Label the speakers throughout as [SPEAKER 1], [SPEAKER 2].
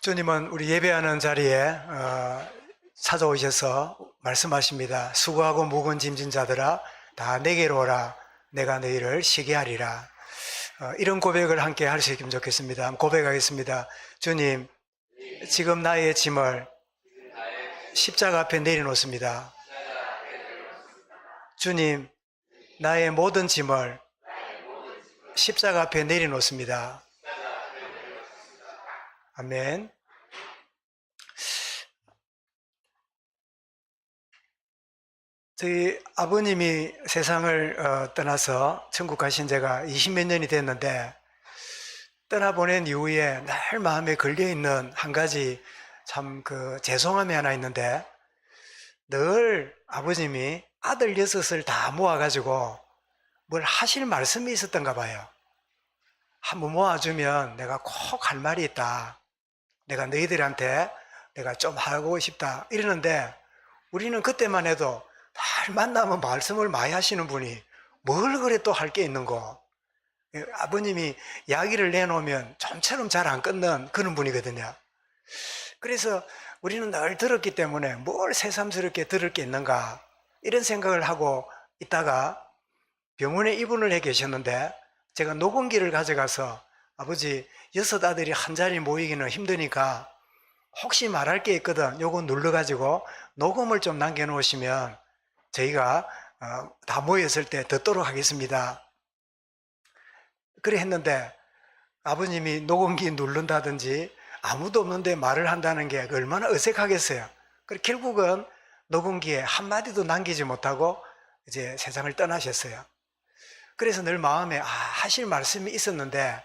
[SPEAKER 1] 주님은 우리 예배하는 자리에 찾아오셔서 말씀하십니다. 수고하고 무거운 짐진 자들아 다 내게로 오라. 내가 너희를 쉬게 하리라. 이런 고백을 함께 할 수 있으면 좋겠습니다. 한번 고백하겠습니다. 주님, 지금 나의 짐을 십자가 앞에 내려놓습니다. 주님, 나의 모든 짐을 십자가 앞에 내려놓습니다. 아멘. 저희 아버님이 세상을 떠나서 천국 가신 지가 20몇 년이 됐는데, 떠나보낸 이후에 늘 마음에 걸려있는 한 가지 참 죄송함이 하나 있는데, 늘 아버님이 아들 6을 다 모아가지고 뭘 하실 말씀이 있었던가 봐요. 한번 모아주면 내가 꼭 할 말이 있다. 내가 너희들한테 내가 좀 하고 싶다. 이러는데, 우리는 그때만 해도 늘 만나면 말씀을 많이 하시는 분이 뭘 그래 또 할 게 있는 거. 아버님이 이야기를 내놓으면 좀처럼 잘 안 끊는 그런 분이거든요. 그래서 우리는 늘 들었기 때문에 뭘 새삼스럽게 들을 게 있는가 이런 생각을 하고 있다가 병원에 입원을 해 계셨는데, 제가 녹음기를 가져가서 아버지 6 아들이 한 자리 모이기는 힘드니까 혹시 말할 게 있거든 요거 눌러가지고 녹음을 좀 남겨놓으시면 저희가 다 모였을 때 듣도록 하겠습니다. 그래 했는데 아버님이 녹음기 누른다든지 아무도 없는데 말을 한다는 게 얼마나 어색하겠어요. 그래 결국은 녹음기에 한마디도 남기지 못하고 이제 세상을 떠나셨어요. 그래서 늘 마음에 하실 말씀이 있었는데,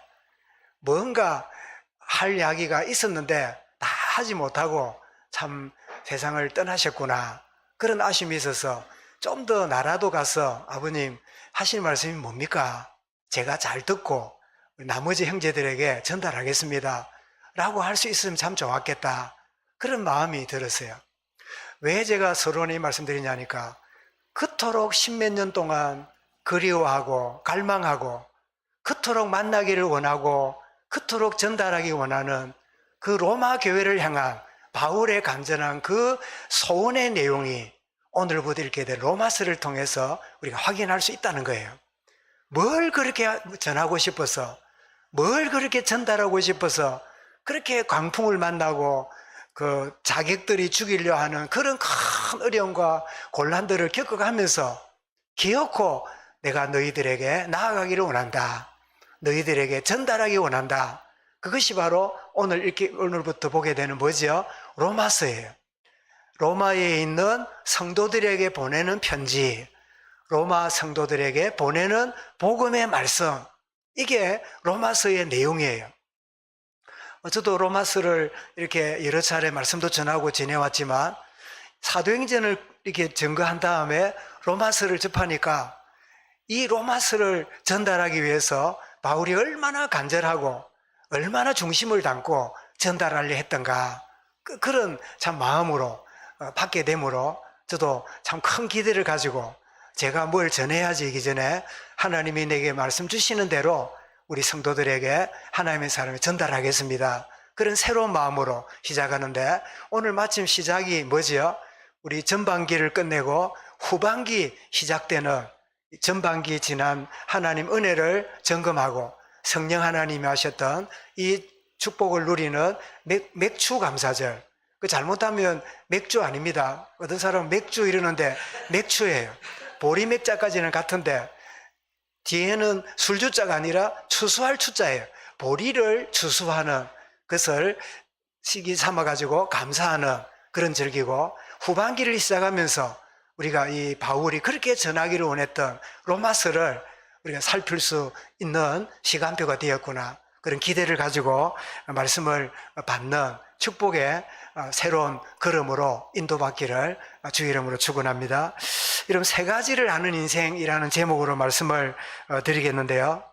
[SPEAKER 1] 뭔가 할 이야기가 있었는데 다 하지 못하고 참 세상을 떠나셨구나, 그런 아쉬움이 있어서 좀 더 나라도 가서 아버님 하실 말씀이 뭡니까? 제가 잘 듣고 나머지 형제들에게 전달하겠습니다 라고 할 수 있으면 참 좋았겠다, 그런 마음이 들었어요. 왜 제가 서론에 말씀드리냐니까, 그토록 10몇 년 동안 그리워하고 갈망하고 그토록 만나기를 원하고 그토록 전달하기 원하는 그 로마 교회를 향한 바울의 간절한 그 소원의 내용이 오늘부터 이렇게 된 로마서를 통해서 우리가 확인할 수 있다는 거예요. 뭘 그렇게 전하고 싶어서, 뭘 그렇게 전달하고 싶어서 그렇게 광풍을 만나고 그 자객들이 죽이려 하는 그런 큰 어려움과 곤란들을 겪어가면서 기어코 내가 너희들에게 나아가기를 원한다, 너희들에게 전달하기 원한다. 그것이 바로 오늘부터 보게 되는 뭐죠? 로마서예요. 로마에 있는 성도들에게 보내는 편지, 로마 성도들에게 보내는 복음의 말씀, 이게 로마서의 내용이에요. 저도 로마서를 이렇게 여러 차례 말씀도 전하고 지내왔지만, 사도행전을 이렇게 증거한 다음에 로마서를 접하니까 이 로마서를 전달하기 위해서 바울이 얼마나 간절하고 얼마나 중심을 담고 전달하려 했던가, 그런 참 마음으로 받게 되므로 저도 참 큰 기대를 가지고 제가 뭘 전해야지 이기 전에 하나님이 내게 말씀 주시는 대로 우리 성도들에게 하나님의 사랑을 전달하겠습니다, 그런 새로운 마음으로 시작하는데, 오늘 마침 시작이 뭐지요? 우리 전반기를 끝내고 후반기 시작되는, 전반기 지난 하나님 은혜를 점검하고 성령 하나님이 하셨던 이 축복을 누리는 맥주 감사절. 잘못하면 맥주 아닙니다. 어떤 사람은 맥주 이러는데 맥주예요. 보리맥자까지는 같은데 뒤에는 술주자가 아니라 추수할 추자예요. 보리를 추수하는 것을 시기 삼아가지고 감사하는 그런 절기고, 후반기를 시작하면서 우리가 이 바울이 그렇게 전하기를 원했던 로마서를 우리가 살필 수 있는 시간표가 되었구나, 그런 기대를 가지고 말씀을 받는 축복의 새로운 걸음으로 인도받기를 주의 이름으로 축원합니다. 이런 3가지를 아는 인생이라는 제목으로 말씀을 드리겠는데요.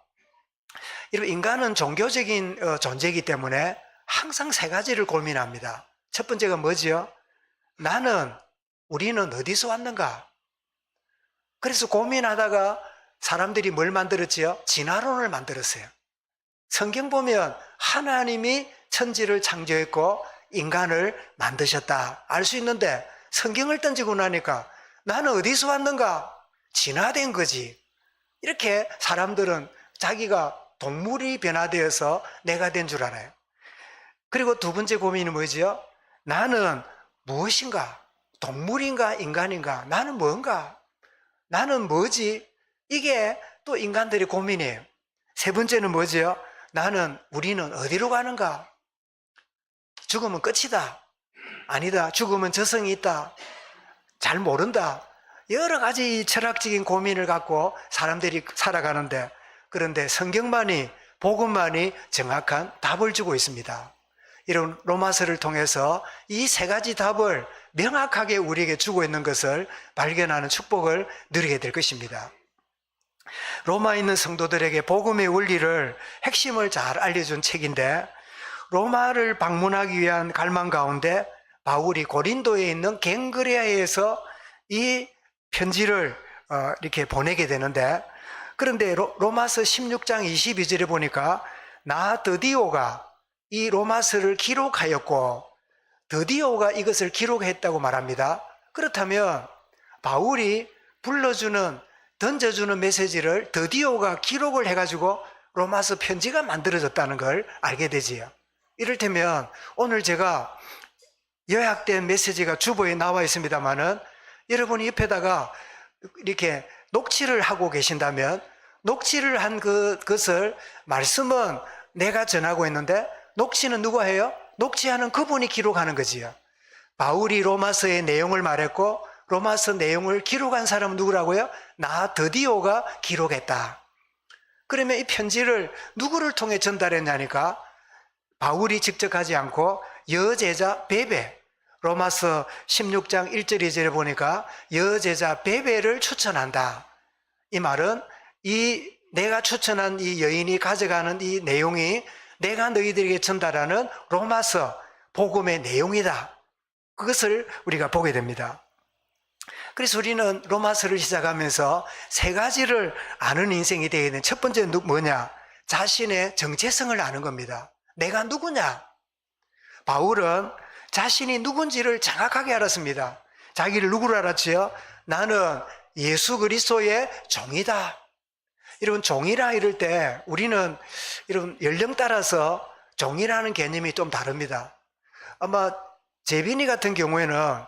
[SPEAKER 1] 인간은 종교적인 존재이기 때문에 항상 3가지를 고민합니다. 첫 번째가 뭐지요? 우리는 어디서 왔는가? 그래서 고민하다가 사람들이 뭘 만들었지요? 진화론을 만들었어요. 성경 보면 하나님이 천지를 창조했고 인간을 만드셨다 알 수 있는데, 성경을 던지고 나니까 나는 어디서 왔는가? 진화된 거지. 이렇게 사람들은 자기가 동물이 변화되어서 내가 된 줄 알아요. 그리고 두 번째 고민이 뭐지요? 나는 무엇인가? 동물인가 인간인가? 나는 뭔가? 나는 뭐지? 이게 또 인간들의 고민이에요. 세 번째는 뭐지요? 우리는 어디로 가는가? 죽으면 끝이다. 아니다. 죽으면 저승이 있다. 잘 모른다. 여러 가지 철학적인 고민을 갖고 사람들이 살아가는데, 그런데 성경만이, 복음만이 정확한 답을 주고 있습니다. 이런 로마서를 통해서 이 세 가지 답을 명확하게 우리에게 주고 있는 것을 발견하는 축복을 누리게 될 것입니다. 로마에 있는 성도들에게 복음의 원리를, 핵심을 잘 알려준 책인데, 로마를 방문하기 위한 갈망 가운데 바울이 고린도에 있는 갱그레아에서 이 편지를 이렇게 보내게 되는데, 그런데 로마서 16장 22절에 보니까 나 드디오가 이 로마서를 기록하였고 드디오가 이것을 기록했다고 말합니다. 그렇다면 바울이 던져주는 메시지를 드디오가 기록을 해가지고 로마서 편지가 만들어졌다는 걸 알게 되지요. 이를테면 오늘 제가 요약된 메시지가 주보에 나와 있습니다만은, 여러분이 옆에다가 이렇게 녹취를 하고 계신다면, 녹취를 한 그것을, 말씀은 내가 전하고 있는데 녹취는 누가 해요? 녹취하는 그분이 기록하는 거지요. 바울이 로마서의 내용을 말했고 로마서 내용을 기록한 사람은 누구라고요? 나 드디오가 기록했다. 그러면 이 편지를 누구를 통해 전달했냐니까, 바울이 직접 하지 않고 여제자 베베, 로마서 16장 1절 2절에 보니까 여제자 베베를 추천한다. 이 말은 내가 추천한 이 여인이 가져가는 이 내용이 내가 너희들에게 전달하는 로마서 복음의 내용이다. 그것을 우리가 보게 됩니다. 그래서 우리는 로마서를 시작하면서 세 가지를 아는 인생이 되어야 되는, 첫 번째는 뭐냐? 자신의 정체성을 아는 겁니다. 내가 누구냐? 바울은 자신이 누군지를 정확하게 알았습니다. 자기를 누구로 알았지요? 나는 예수 그리스도의 종이다. 이런 종이라 이럴 때 우리는 이런 연령 따라서 종이라는 개념이 좀 다릅니다. 아마 재빈이 같은 경우에는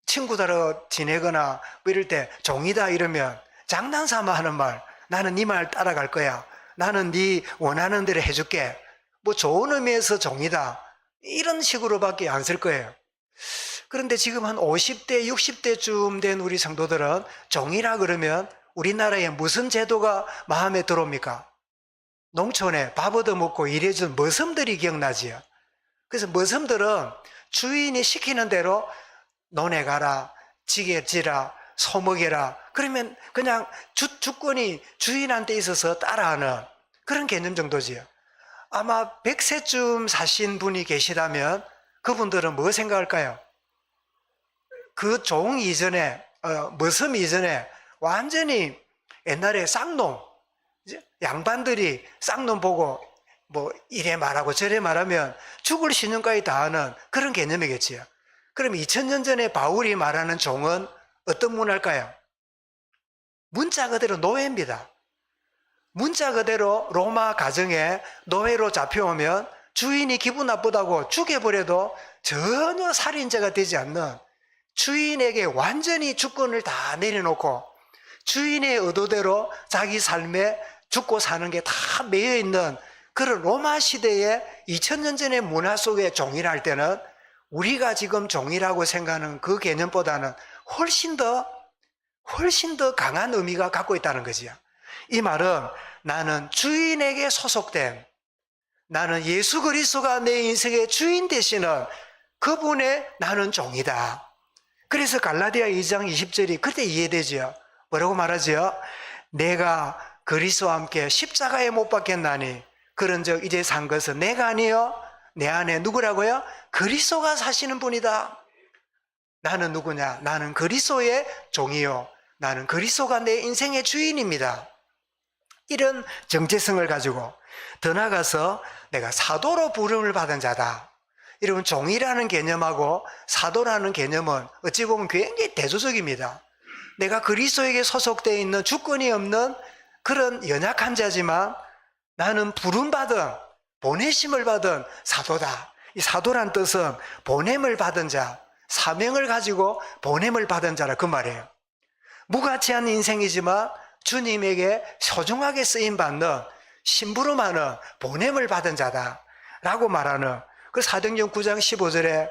[SPEAKER 1] 친구들하고 지내거나 뭐 이럴 때 종이다 이러면 장난삼아 하는 말, 나는 네 말 따라갈 거야, 나는 네 원하는 대로 해줄게, 뭐 좋은 의미에서 종이다, 이런 식으로밖에 안 쓸 거예요. 그런데 지금 한 50대 60대쯤 된 우리 성도들은 종이라 그러면 우리나라에 무슨 제도가 마음에 들어옵니까? 농촌에 밥 얻어먹고 일해준 머슴들이 기억나지요. 그래서 머슴들은 주인이 시키는 대로 논에 가라, 지게 지라, 소먹여라, 그러면 그냥 주권이 주인한테 있어서 따라하는 그런 개념 정도지요. 아마 100세쯤 사신 분이 계시다면 그분들은 뭐 생각할까요? 그 종 이전에, 머슴 이전에 완전히 옛날에 쌍놈, 양반들이 쌍놈 보고 뭐 이래 말하고 저래 말하면 죽을 신용까지 다 하는 그런 개념이겠지요. 그럼 2000년 전에 바울이 말하는 종은 어떤 문화일까요? 문자 그대로 노예입니다. 문자 그대로 로마 가정에 노예로 잡혀오면 주인이 기분 나쁘다고 죽여버려도 전혀 살인죄가 되지 않는, 주인에게 완전히 주권을 다 내려놓고 주인의 의도대로 자기 삶에 죽고 사는 게 다 매여 있는 그런 로마 시대의 2000년 전의 문화 속의 종이라 할 때는 우리가 지금 종이라고 생각하는 그 개념보다는 훨씬 더 강한 의미가 갖고 있다는 거지요. 이 말은 나는 주인에게 소속된, 나는 예수 그리스도가 내 인생의 주인 되시는 그분의 나는 종이다. 그래서 갈라디아 2장 20절이 그때 이해되죠. 뭐라고 말하죠? 내가 그리스도와 함께 십자가에 못 박혔나니 그런즉 이제 산 것은 내가 아니요 내 안에 누구라고요? 그리스도가 사시는 분이다. 나는 누구냐? 나는 그리스도의 종이요, 나는 그리스도가 내 인생의 주인입니다. 이런 정체성을 가지고 더 나아가서 내가 사도로 부름을 받은 자다. 이러면 종이라는 개념하고 사도라는 개념은 어찌 보면 굉장히 대조적입니다. 내가 그리스도에게 소속되어 있는 주권이 없는 그런 연약한 자지만 나는 부름받은, 보내심을 받은 사도다. 이 사도란 뜻은 보냄을 받은 자, 사명을 가지고 보냄을 받은 자라 그 말이에요. 무가치한 인생이지만 주님에게 소중하게 쓰임받는 심부름하는 보냄을 받은 자다 라고 말하는 그 사도행전 9장 15절에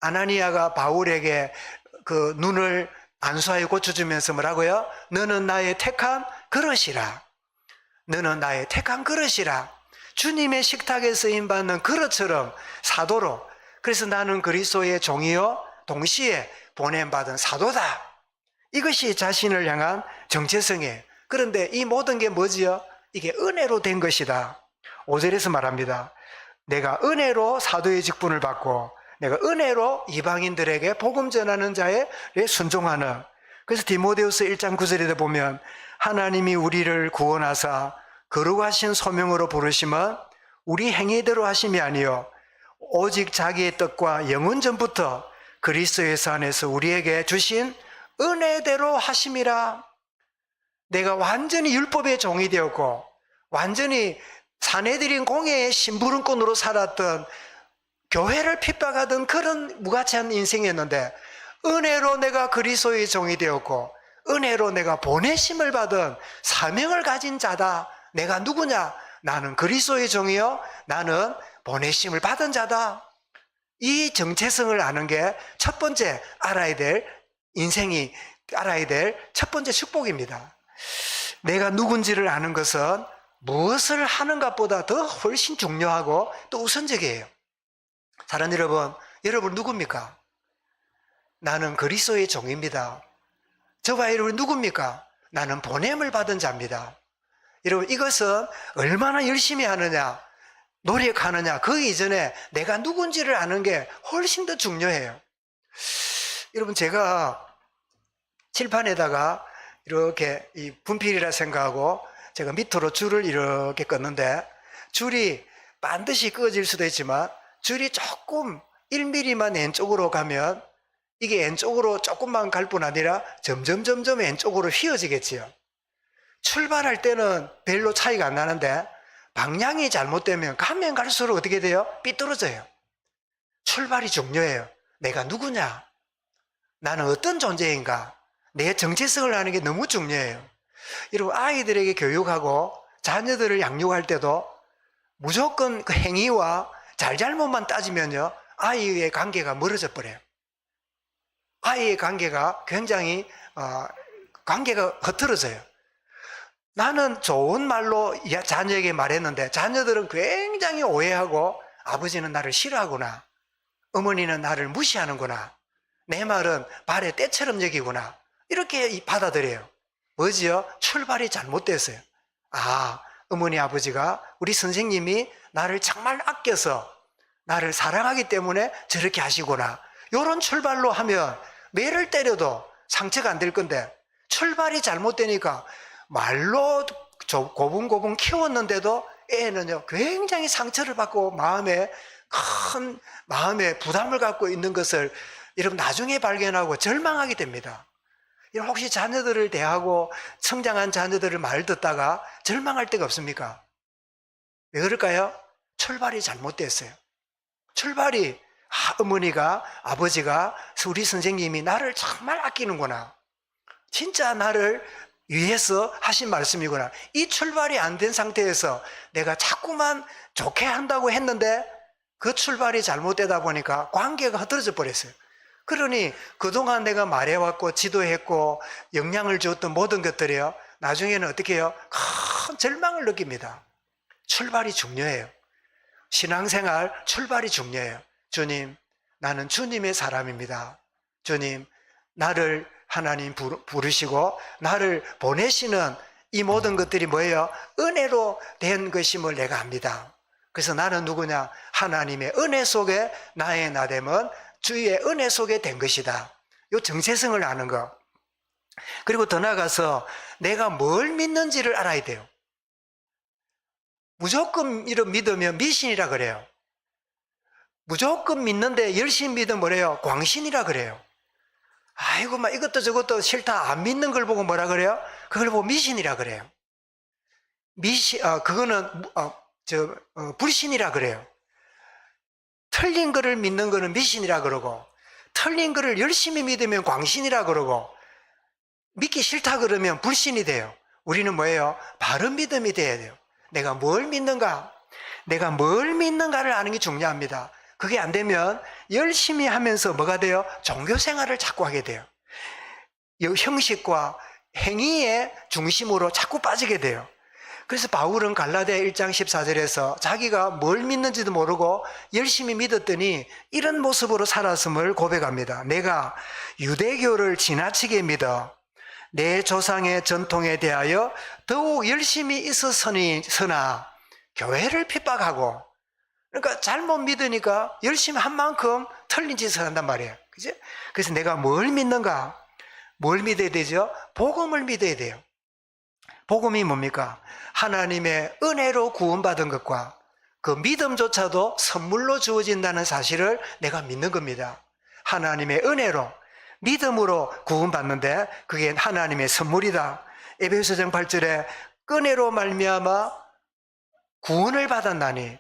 [SPEAKER 1] 아나니아가 바울에게 그 눈을 안수하여 고쳐주면서 뭐라고요? 너는 나의 택한 그릇이라. 너는 나의 택한 그릇이라. 주님의 식탁에 쓰임받는 그릇처럼 사도로. 그래서 나는 그리스도의 종이요 동시에 보냄받은 사도다. 이것이 자신을 향한 정체성이에요. 그런데 이 모든 게 뭐지요? 이게 은혜로 된 것이다. 5절에서 말합니다. 내가 은혜로 사도의 직분을 받고 내가 은혜로 이방인들에게 복음 전하는 자에 순종하는. 그래서 디모데후서 1장 9절에 보면 하나님이 우리를 구원하사 거룩하신 소명으로 부르심은 우리 행위대로 하심이 아니요 오직 자기의 뜻과 영원 전부터 그리스도의 안에서 우리에게 주신 은혜대로 하심이라. 내가 완전히 율법의 종이 되었고 완전히 사내들인 공예의 심부름꾼으로 살았던 교회를 핍박하던 그런 무가치한 인생이었는데 은혜로 내가 그리스도의 종이 되었고 은혜로 내가 보내심을 받은 사명을 가진 자다. 내가 누구냐? 나는 그리스도의 종이요 나는 보내심을 받은 자다. 이 정체성을 아는 게 첫 번째 알아야 될 인생이 알아야 될 첫 번째 축복입니다. 내가 누군지를 아는 것은 무엇을 하는 것보다 더 훨씬 중요하고 또 우선적이에요. 사랑하는 여러분, 여러분 누굽니까? 나는 그리스도의 종입니다. 저와 여러분 누굽니까? 나는 보냄을 받은 자입니다. 여러분 이것은 얼마나 열심히 하느냐 노력하느냐 그 이전에 내가 누군지를 아는 게 훨씬 더 중요해요. 여러분 제가 칠판에다가 이렇게 이 분필이라 생각하고 제가 밑으로 줄을 이렇게 껐는데 줄이 반드시 꺼질 수도 있지만 줄이 조금 1mm만 왼쪽으로 가면 이게 왼쪽으로 조금만 갈 뿐 아니라 점점 왼쪽으로 휘어지겠지요. 출발할 때는 별로 차이가 안 나는데 방향이 잘못되면 가면 갈수록 어떻게 돼요? 삐뚤어져요. 출발이 중요해요. 내가 누구냐? 나는 어떤 존재인가? 내 정체성을 아는 게 너무 중요해요. 여러분 아이들에게 교육하고 자녀들을 양육할 때도 무조건 그 행위와 잘잘못만 따지면요 아이의 관계가 멀어져 버려요. 아이의 관계가 굉장히 관계가 흐트러져요. 나는 좋은 말로 자녀에게 말했는데 자녀들은 굉장히 오해하고 아버지는 나를 싫어하구나. 어머니는 나를 무시하는구나. 내 말은 발에 때처럼 여기구나. 이렇게 받아들여요. 뭐지요? 출발이 잘못됐어요. 아, 어머니 아버지가 우리 선생님이 나를 정말 아껴서 나를 사랑하기 때문에 저렇게 하시구나. 이런 출발로 하면 매를 때려도 상처가 안 될 건데 출발이 잘못되니까 말로 고분고분 키웠는데도 애는요 굉장히 상처를 받고 마음에 부담을 갖고 있는 것을 여러분 나중에 발견하고 절망하게 됩니다. 여러분 혹시 자녀들을 대하고 성장한 자녀들을 말 듣다가 절망할 때가 없습니까? 왜 그럴까요? 출발이 잘못됐어요. 출발이 어머니가 아버지가 우리 선생님이 나를 정말 아끼는구나. 진짜 나를 위해서 하신 말씀이구나. 이 출발이 안 된 상태에서 내가 자꾸만 좋게 한다고 했는데 그 출발이 잘못되다 보니까 관계가 흐트러져 버렸어요. 그러니 그동안 내가 말해왔고 지도했고 영향을 주었던 모든 것들이요 나중에는 어떻게 해요? 큰 절망을 느낍니다. 출발이 중요해요. 신앙생활 출발이 중요해요. 주님, 나는 주님의 사람입니다. 주님, 나를 하나님 부르시고 나를 보내시는 이 모든 것들이 뭐예요? 은혜로 된 것임을 내가 압니다. 그래서 나는 누구냐? 하나님의 은혜 속에 나의 나됨은 주의 은혜 속에 된 것이다. 이 정체성을 아는 것. 그리고 더 나아가서 내가 뭘 믿는지를 알아야 돼요. 무조건 이런 믿으면 미신이라 그래요. 무조건 믿는데 열심히 믿으면 뭐래요? 광신이라 그래요. 아이고, 막 이것도 저것도 싫다 안 믿는 걸 보고 뭐라 그래요? 그걸 보고 미신이라 그래요. 그거는 불신이라 그래요. 틀린 거를 믿는 거는 미신이라 그러고, 틀린 거를 열심히 믿으면 광신이라 그러고, 믿기 싫다 그러면 불신이 돼요. 우리는 뭐예요? 바른 믿음이 돼야 돼요. 내가 뭘 믿는가? 내가 뭘 믿는가를 아는 게 중요합니다. 그게 안 되면 열심히 하면서 뭐가 돼요? 종교 생활을 자꾸 하게 돼요. 형식과 행위의 중심으로 자꾸 빠지게 돼요. 그래서 바울은 갈라디아 1장 14절에서 자기가 뭘 믿는지도 모르고 열심히 믿었더니 이런 모습으로 살았음을 고백합니다. 내가 유대교를 지나치게 믿어 내 조상의 전통에 대하여 더욱 열심히 있었으나 교회를 핍박하고, 그러니까 잘못 믿으니까 열심히 한 만큼 틀린 짓을 한단 말이에요. 그죠? 그래서 내가 뭘 믿는가? 뭘 믿어야 되죠? 복음을 믿어야 돼요. 복음이 뭡니까? 하나님의 은혜로 구원받은 것과 그 믿음조차도 선물로 주어진다는 사실을 내가 믿는 겁니다. 하나님의 은혜로, 믿음으로 구원받는데 그게 하나님의 선물이다. 에베소서 8절에 은혜로 말미암아 구원을 받았나니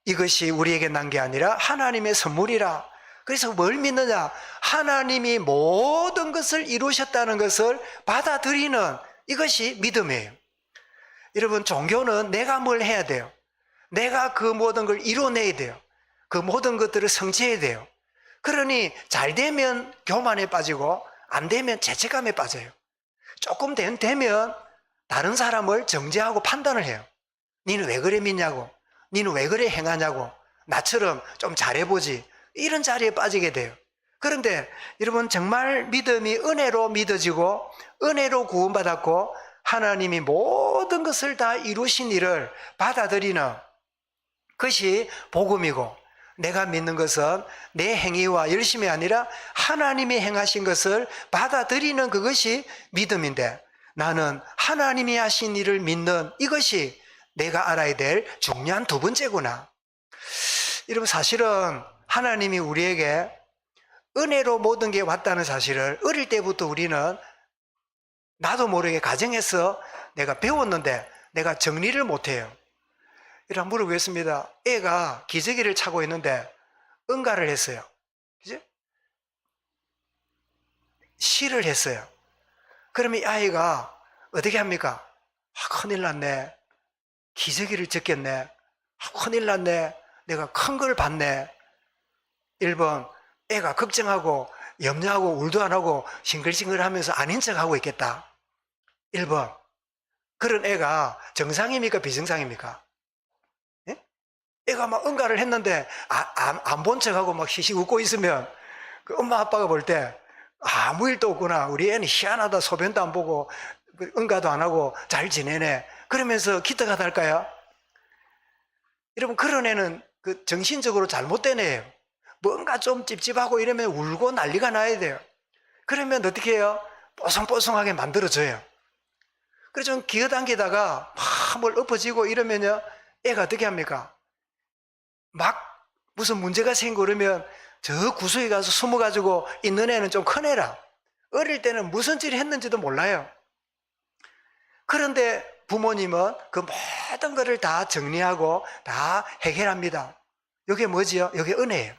[SPEAKER 1] 이것이 우리에게 난 게 아니라 하나님의 선물이라. 그래서 뭘 믿느냐? 하나님이 모든 것을 이루셨다는 것을 받아들이는 이것이 믿음이에요. 여러분, 종교는 내가 뭘 해야 돼요. 내가 그 모든 걸 이뤄내야 돼요. 그 모든 것들을 성취해야 돼요. 그러니 잘 되면 교만에 빠지고 안 되면 죄책감에 빠져요. 조금 되면 다른 사람을 정죄하고 판단을 해요. 니는 왜 그래 믿냐고, 니는 왜 그래 행하냐고, 나처럼 좀 잘해보지, 이런 자리에 빠지게 돼요. 그런데 여러분, 정말 믿음이 은혜로 믿어지고 은혜로 구원받았고 하나님이 모든 것을 다 이루신 일을 받아들이는 것이 복음이고, 내가 믿는 것은 내 행위와 열심이 아니라 하나님이 행하신 것을 받아들이는 그것이 믿음인데, 나는 하나님이 하신 일을 믿는 이것이 내가 알아야 될 중요한 두 번째구나. 여러분, 사실은 하나님이 우리에게 은혜로 모든 게 왔다는 사실을 어릴 때부터 우리는 나도 모르게 가정에서 내가 배웠는데 내가 정리를 못해요. 이렇게 물어보겠습니다. 애가 기저귀를 차고 있는데 응가를 했어요. 그죠? 시를 했어요. 그러면 이 아이가 어떻게 합니까? 큰일 났네. 기저귀를 젖겠네. 큰일 났네. 내가 큰 걸 봤네. 1번, 애가 걱정하고 염려하고 울도 안 하고 싱글싱글 하면서 아닌 척하고 있겠다. 1번, 그런 애가 정상입니까? 비정상입니까? 예? 애가 막 응가를 했는데 안 본 척하고 막 히히 웃고 있으면 그 엄마 아빠가 볼 때 아무 일도 없구나. 우리 애는 희한하다. 소변도 안 보고 응가도 안 하고 잘 지내네. 그러면서 기특하다 할까요? 여러분, 그런 애는 그 정신적으로 잘못된 애예요. 뭔가 좀 찝찝하고 이러면 울고 난리가 나야 돼요. 그러면 어떻게 해요? 뽀송뽀송하게 만들어줘요. 그래서 좀 기어당기다가 막 뭘 엎어지고 이러면요, 애가 어떻게 합니까? 막 무슨 문제가 생기고 그러면 저 구석에 가서 숨어가지고 있는 애는 좀 큰 애라. 어릴 때는 무슨 짓을 했는지도 몰라요. 그런데 부모님은 그 모든 것을 다 정리하고 다 해결합니다. 이게 뭐지요? 이게 은혜예요.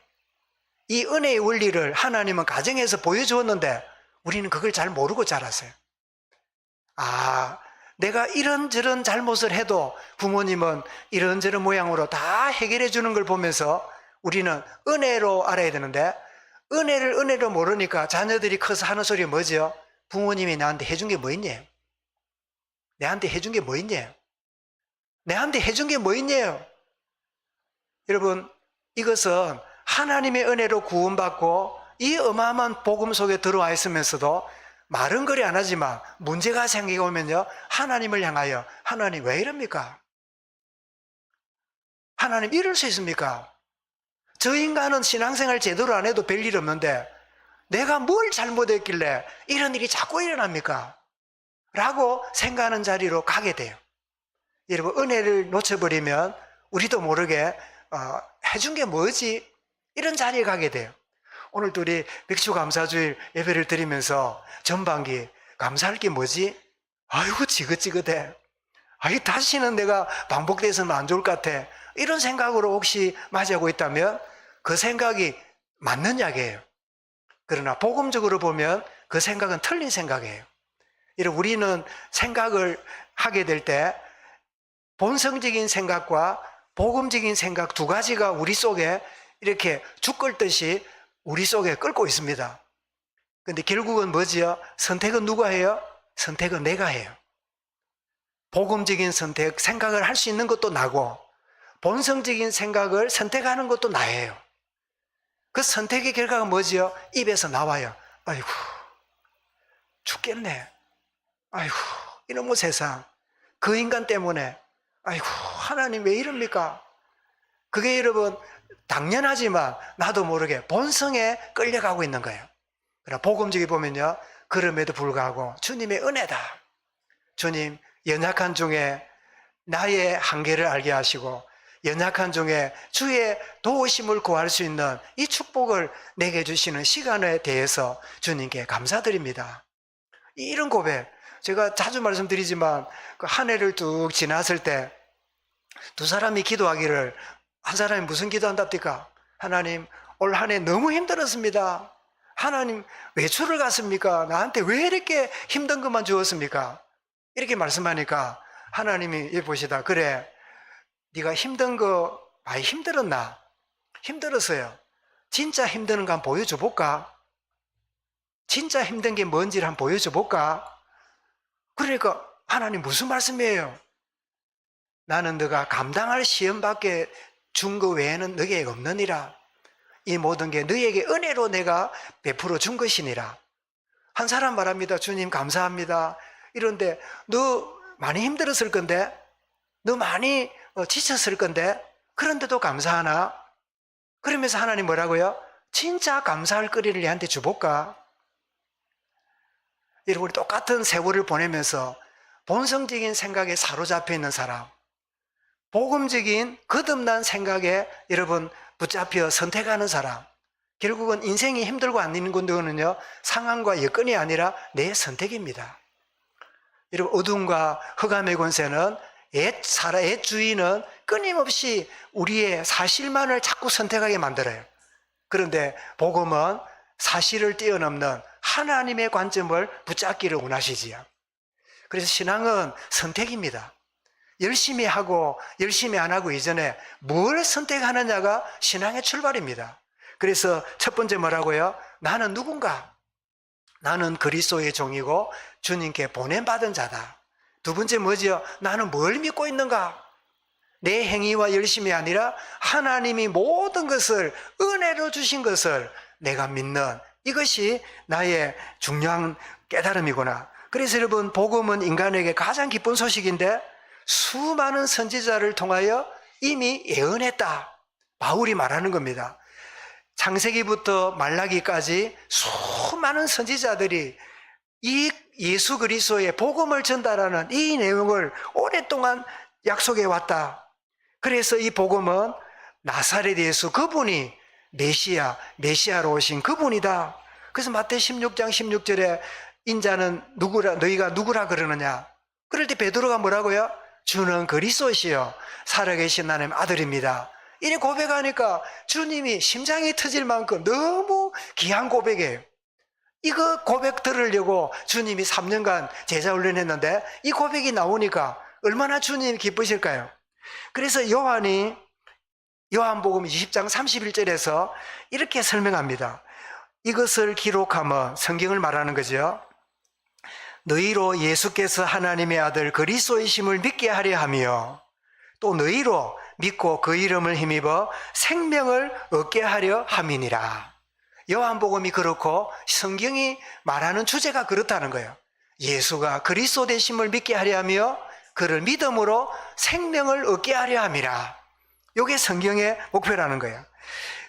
[SPEAKER 1] 이 은혜의 원리를 하나님은 가정에서 보여주었는데 우리는 그걸 잘 모르고 자랐어요. 내가 이런저런 잘못을 해도 부모님은 이런저런 모양으로 다 해결해 주는 걸 보면서 우리는 은혜로 알아야 되는데, 은혜를 은혜로 모르니까 자녀들이 커서 하는 소리가 뭐죠? 부모님이 나한테 해준 게 뭐 있냐? 내한테 해준 게 뭐 있냐? 내한테 해준 게 뭐 있냐? 여러분, 이것은 하나님의 은혜로 구원받고 이 어마어마한 복음 속에 들어와 있으면서도 말은 그리 안 하지만 문제가 생기면요, 하나님을 향하여 하나님 왜 이럽니까? 하나님 이럴 수 있습니까? 저 인간은 신앙생활 제대로 안 해도 별일 없는데 내가 뭘 잘못했길래 이런 일이 자꾸 일어납니까? 라고 생각하는 자리로 가게 돼요. 여러분, 은혜를 놓쳐버리면 우리도 모르게 해준 게 뭐지? 이런 자리에 가게 돼요. 오늘도 우리 백주감사주일 예배를 드리면서 전반기 감사할 게 뭐지? 아이고 지긋지긋해. 아이 다시는 내가 반복돼서는 안 좋을 것 같아. 이런 생각으로 혹시 맞이하고 있다면 그 생각이 맞는 약이에요. 그러나 복음적으로 보면 그 생각은 틀린 생각이에요. 우리는 생각을 하게 될 때 본성적인 생각과 복음적인 생각 두 가지가 우리 속에 이렇게 죽 끓듯이 우리 속에 끓고 있습니다. 근데 결국은 뭐지요? 선택은 누가 해요? 선택은 내가 해요. 복음적인 선택, 생각을 할 수 있는 것도 나고 본성적인 생각을 선택하는 것도 나예요. 그 선택의 결과가 뭐지요? 입에서 나와요. 아이고 죽겠네. 아이고 이놈의 세상, 그 인간 때문에 아이고 하나님 왜 이럽니까? 그게 여러분 당연하지만 나도 모르게 본성에 끌려가고 있는 거예요. 그러나 복음적이 보면요, 그럼에도 불구하고 주님의 은혜다. 주님 연약한 중에 나의 한계를 알게 하시고 연약한 중에 주의 도우심을 구할 수 있는 이 축복을 내게 주시는 시간에 대해서 주님께 감사드립니다. 이런 고백, 제가 자주 말씀드리지만 그 한 해를 쭉 지났을 때 두 사람이 기도하기를, 한 사람이 무슨 기도한답니까? 하나님 올 한 해 너무 힘들었습니다. 하나님 외출을 갔습니까? 나한테 왜 이렇게 힘든 것만 주었습니까? 이렇게 말씀하니까 하나님이 보시다, 그래 네가 힘든 거 많이 힘들었나? 힘들었어요. 진짜 힘드는 거 한번 보여줘 볼까? 진짜 힘든 게 뭔지를 한번 보여줘 볼까? 그러니까 하나님 무슨 말씀이에요? 나는 너가 감당할 시험밖에 준 거 외에는 너에게 없느니라. 이 모든 게 너에게 은혜로 내가 베풀어 준 것이니라. 한 사람 말합니다. 주님 감사합니다. 이런데 너 많이 힘들었을 건데, 너 많이 지쳤을 건데 그런데도 감사하나? 그러면서 하나님 뭐라고요? 진짜 감사할 거리를 얘한테 줘볼까? 여러분, 우리 똑같은 세월을 보내면서 본성적인 생각에 사로잡혀 있는 사람, 복음적인 거듭난 생각에 여러분 붙잡혀 선택하는 사람, 결국은 인생이 힘들고 안 있는 건요 상황과 여건이 아니라 내 선택입니다. 여러분, 어둠과 흑암의 권세는 옛 주인은 끊임없이 우리의 사실만을 자꾸 선택하게 만들어요. 그런데 복음은 사실을 뛰어넘는 하나님의 관점을 붙잡기를 원하시지요. 그래서 신앙은 선택입니다. 열심히 하고 열심히 안 하고 이전에 뭘 선택하느냐가 신앙의 출발입니다. 그래서 첫 번째 뭐라고요? 나는 누군가? 나는 그리스도의 종이고 주님께 보냄받은 자다. 두 번째 뭐지요? 나는 뭘 믿고 있는가? 내 행위와 열심이 아니라 하나님이 모든 것을 은혜로 주신 것을 내가 믿는, 이것이 나의 중요한 깨달음이구나. 그래서 여러분, 복음은 인간에게 가장 기쁜 소식인데 수많은 선지자를 통하여 이미 예언했다. 바울이 말하는 겁니다. 창세기부터 말라기까지 수많은 선지자들이 이 예수 그리스도의 복음을 전달하는 이 내용을 오랫동안 약속해 왔다. 그래서 이 복음은 나사렛 예수, 그분이 메시아로 오신 그분이다. 그래서 마태 16장 16절에 인자는 누구라, 너희가 누구라 그러느냐? 그럴 때 베드로가 뭐라고요? 주는 그리스도시요 살아계신 하나님의 아들입니다. 이래 고백하니까 주님이 심장이 터질 만큼 너무 귀한 고백이에요. 이거 고백 들으려고 주님이 3년간 제자 훈련했는데 이 고백이 나오니까 얼마나 주님이 기쁘실까요? 그래서 요한복음 20장 31절에서 이렇게 설명합니다. 이것을 기록하면 성경을 말하는 거죠. 너희로 예수께서 하나님의 아들 그리스도이심을 믿게 하려 하며 또 너희로 믿고 그 이름을 힘입어 생명을 얻게 하려 함이니라. 요한복음이 그렇고 성경이 말하는 주제가 그렇다는 거예요. 예수가 그리스도 되심을 믿게 하려 하며 그를 믿음으로 생명을 얻게 하려 함이라. 이게 성경의 목표라는 거예요.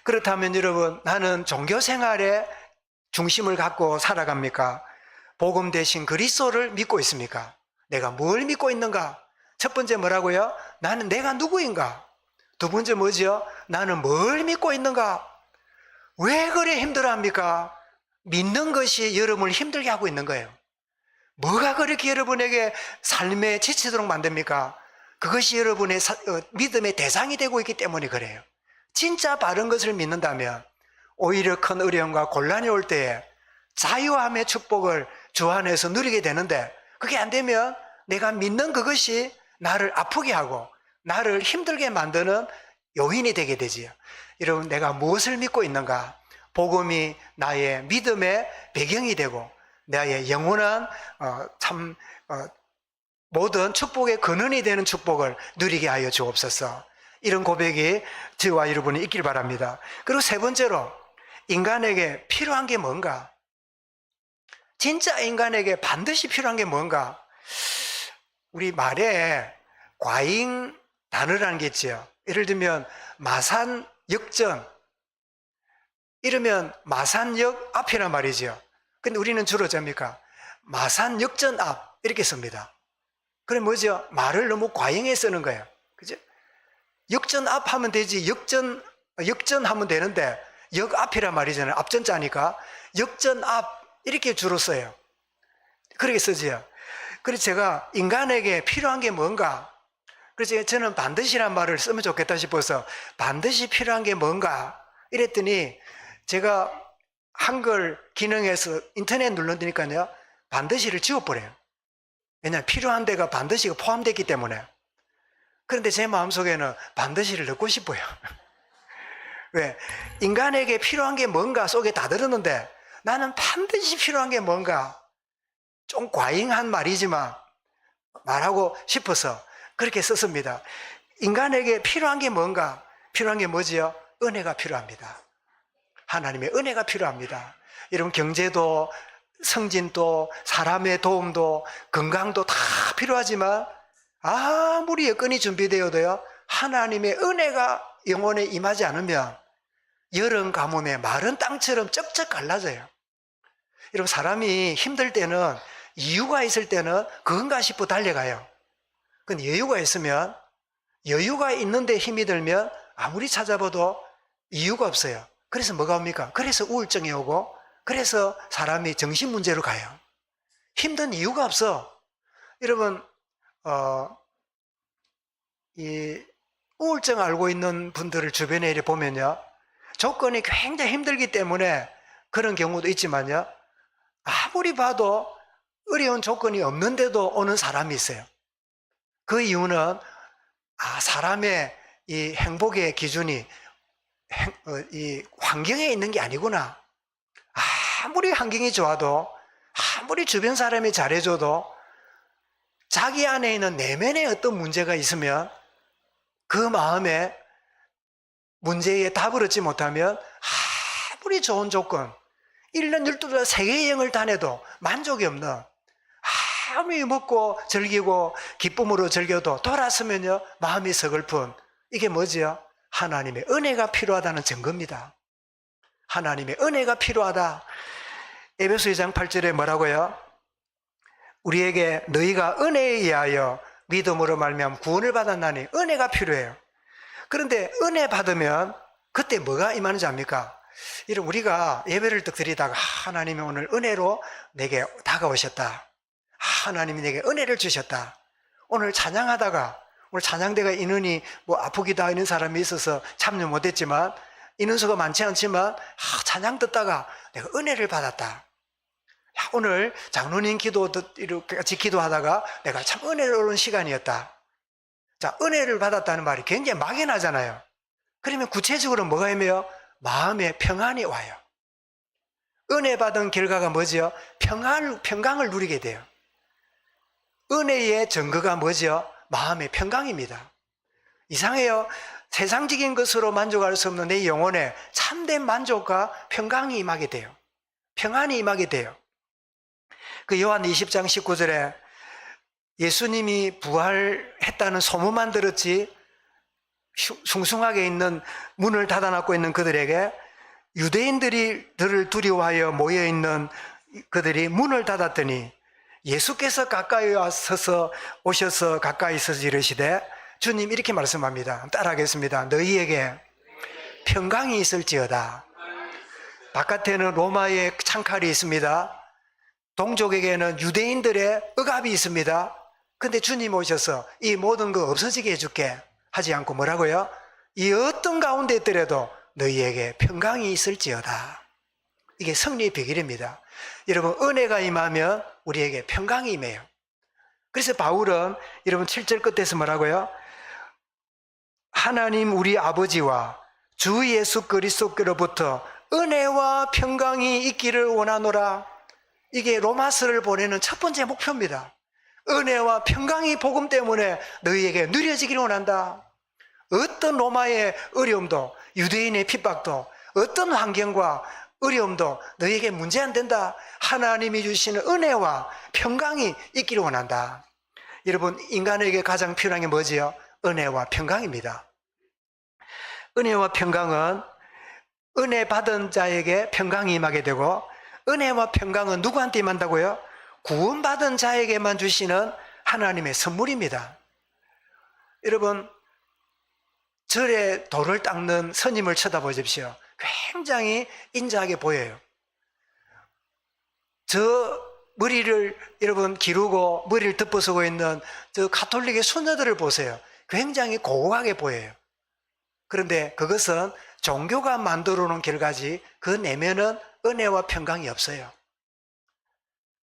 [SPEAKER 1] 그렇다면 여러분, 나는 종교 생활에 중심을 갖고 살아갑니까? 복음 대신 그리스도를 믿고 있습니까? 내가 뭘 믿고 있는가? 첫 번째 뭐라고요? 나는 내가 누구인가? 두 번째 뭐죠? 나는 뭘 믿고 있는가? 왜 그래 힘들어합니까? 믿는 것이 여러분을 힘들게 하고 있는 거예요. 뭐가 그렇게 여러분에게 삶에 지치도록 만듭니까? 그것이 여러분의 믿음의 대상이 되고 있기 때문에 그래요. 진짜 바른 것을 믿는다면 오히려 큰 어려움과 곤란이 올 때에 자유함의 축복을 주 안에서 누리게 되는데, 그게 안 되면 내가 믿는 그것이 나를 아프게 하고 나를 힘들게 만드는 요인이 되게 되지요. 여러분, 내가 무엇을 믿고 있는가? 복음이 나의 믿음의 배경이 되고 나의 영원한 모든 축복의 근원이 되는 축복을 누리게 하여 주옵소서. 이런 고백이 저와 여러분이 있길 바랍니다. 그리고 세 번째로, 인간에게 필요한 게 뭔가? 진짜 인간에게 반드시 필요한 게 뭔가? 우리 말에 과잉 단어라는 게 있죠. 예를 들면 마산 역전, 이러면 마산역 앞이란 말이죠. 근데 우리는 주로 접니까? 마산 역전 앞 이렇게 씁니다. 그럼 뭐죠? 말을 너무 과잉해 쓰는 거예요. 그죠? 역전 앞 하면 되지, 역전 하면 되는데 역 앞이란 말이잖아요. 앞전자니까 역전 앞 이렇게 주로 써요. 그렇게 쓰지요. 그래서 제가 인간에게 필요한 게 뭔가, 그래서 저는 반드시란 말을 쓰면 좋겠다 싶어서 반드시 필요한 게 뭔가 이랬더니, 제가 한글 기능에서 인터넷 눌러드니까요, 반드시를 지워버려요. 왜냐하면 필요한 데가 반드시가 포함되어 있기 때문에. 그런데 제 마음속에는 반드시를 넣고 싶어요. 왜? 인간에게 필요한 게 뭔가 속에 다 들었는데 나는 반드시 필요한 게 뭔가, 좀 과잉한 말이지만 말하고 싶어서 그렇게 썼습니다. 인간에게 필요한 게 뭔가? 필요한 게 뭐지요? 은혜가 필요합니다. 하나님의 은혜가 필요합니다. 여러분, 경제도 성진도 사람의 도움도 건강도 다 필요하지만 아무리 여건이 준비되어도요, 하나님의 은혜가 영혼에 임하지 않으면 여름 가뭄에 마른 땅처럼 쩍쩍 갈라져요. 여러분, 사람이 힘들 때는, 이유가 있을 때는 그건가 싶어 달려가요. 근데 여유가 있으면, 여유가 있는데 힘이 들면 아무리 찾아봐도 이유가 없어요. 그래서 뭐가 옵니까? 그래서 우울증이 오고, 그래서 사람이 정신문제로 가요. 힘든 이유가 없어. 여러분, 이 우울증 앓고 있는 분들을 주변에 이렇게 보면요, 조건이 굉장히 힘들기 때문에 그런 경우도 있지만요, 아무리 봐도 어려운 조건이 없는데도 오는 사람이 있어요. 그 이유는 사람의 이 행복의 기준이 이 환경에 있는 게 아니구나. 아무리 환경이 좋아도, 아무리 주변 사람이 잘해줘도 자기 안에 있는 내면의 어떤 문제가 있으면 그 마음에 문제에 답을 얻지 못하면 아무리 좋은 조건, 1년 12달 세계여행을 다녀도 만족이 없는, 아무리 먹고 즐기고 기쁨으로 즐겨도 돌아서면요 마음이 서글픈, 이게 뭐지요? 하나님의 은혜가 필요하다는 증거입니다. 하나님의 은혜가 필요하다. 에베소 2장 8절에 뭐라고요? 우리에게 너희가 은혜에 의하여 믿음으로 말미암아 구원을 받았나니, 은혜가 필요해요. 그런데 은혜 받으면 그때 뭐가 임하는지 압니까? 이런, 우리가 예배를 딱 드리다가 하나님이 오늘 은혜로 내게 다가오셨다, 하나님이 내게 은혜를 주셨다, 오늘 찬양하다가, 오늘 찬양대가 인원이 아프기도 하는 사람이 있어서 참여 못했지만, 인원수가 많지 않지만 찬양 듣다가 내가 은혜를 받았다, 오늘 장로님 기도 이렇게 같이 기도하다가 내가 참 은혜로운 시간이었다. 자, 은혜를 받았다는 말이 굉장히 막연하잖아요. 그러면 구체적으로 뭐가 있나요? 마음의 평안이 와요. 은혜 받은 결과가 뭐지요? 평강을 누리게 돼요. 은혜의 증거가 뭐지요? 마음의 평강입니다. 이상해요. 세상적인 것으로 만족할 수 없는 내 영혼에 참된 만족과 평강이 임하게 돼요. 평안이 임하게 돼요. 그 요한 20장 19절에 예수님이 부활했다는 소문만 들었지 숭숭하게 있는, 문을 닫아놓고 있는 그들에게, 유대인들을 두려워하여 모여있는 그들이 문을 닫았더니 예수께서 오셔서 가까이 서서 이르시되, 주님 이렇게 말씀합니다. 따라하겠습니다. 너희에게 평강이 있을지어다. 바깥에는 로마의 창칼이 있습니다. 동족에게는 유대인들의 억압이 있습니다. 근데 주님 오셔서 이 모든 거 없어지게 해줄게 하지 않고 뭐라고요? 이 어떤 가운데 있더라도 너희에게 평강이 있을지어다. 이게 승리의 비결입니다. 여러분, 은혜가 임하면 우리에게 평강이 임해요. 그래서 바울은 여러분 7절 끝에서 뭐라고요? 하나님 우리 아버지와 주 예수 그리스도께로부터 은혜와 평강이 있기를 원하노라. 이게 로마서를 보내는 첫 번째 목표입니다. 은혜와 평강이 복음 때문에 너희에게 누려지기를 원한다. 어떤 로마의 어려움도, 유대인의 핍박도, 어떤 환경과 어려움도 너희에게 문제 안 된다. 하나님이 주시는 은혜와 평강이 있기를 원한다. 여러분, 인간에게 가장 필요한 게 뭐지요? 은혜와 평강입니다. 은혜와 평강은 은혜 받은 자에게 평강이 임하게 되고, 은혜와 평강은 누구한테 임한다고요? 구원받은 자에게만 주시는 하나님의 선물입니다. 여러분, 절에 돌을 닦는 스님을 쳐다보십시오. 굉장히 인자하게 보여요. 저 머리를 여러분 기르고 머리를 덮어쓰고 있는 저 가톨릭의 수녀들을 보세요. 굉장히 고고하게 보여요. 그런데 그것은 종교가 만들어 놓은 결과지 그 내면은 은혜와 평강이 없어요.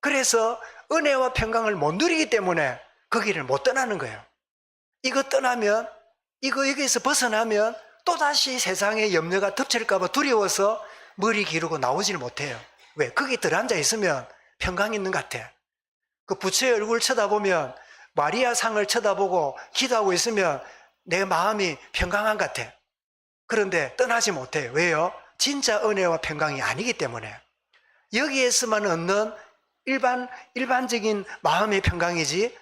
[SPEAKER 1] 그래서 은혜와 평강을 못 누리기 때문에 그 길을 못 떠나는 거예요. 이거 떠나면, 여기에서 벗어나면 또다시 세상의 염려가 덮칠까 봐 두려워서 머리 기르고 나오질 못해요. 왜? 거기 들어앉아 있으면 평강 있는 것 같아. 그 부처의 얼굴 쳐다보면, 마리아 상을 쳐다보고 기도하고 있으면 내 마음이 평강한 것 같아. 그런데 떠나지 못해요. 왜요? 진짜 은혜와 평강이 아니기 때문에. 여기에서만 얻는 일반적인 마음의 평강이지,